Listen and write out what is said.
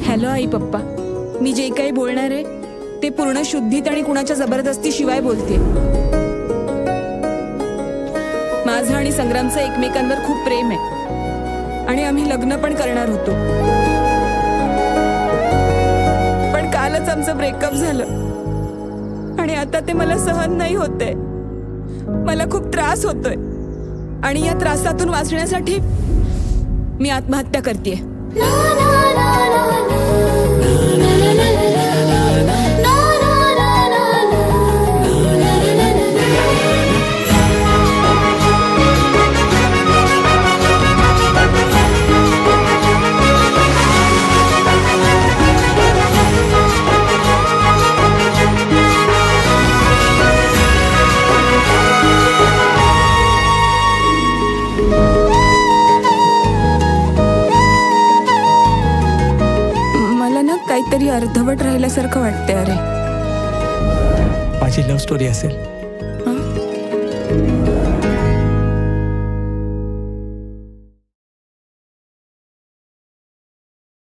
Hello आई पप्पा, मी जे काही बोलणार आहे ते पूर्ण शुद्धीत आणि कुणाच्या जबरदस्ती शिवाय बोलते। माझं आणि संग्रामचं एकमेकांवर खूप प्रेम आहे आणि आम्ही लग्न पण करणार होतो, पण कालच आमचं ब्रेकअप झालं आणि आता ते मला सहन नाही होते। मला खूप त्रास होतोय आणि या त्रासातून वाचण्यासाठी मी आत्महत्या करतेय। काहीतरी अर्धवट राहिल्यासारखं वाटतंय। अरे माझी लव्ह स्टोरी असेल।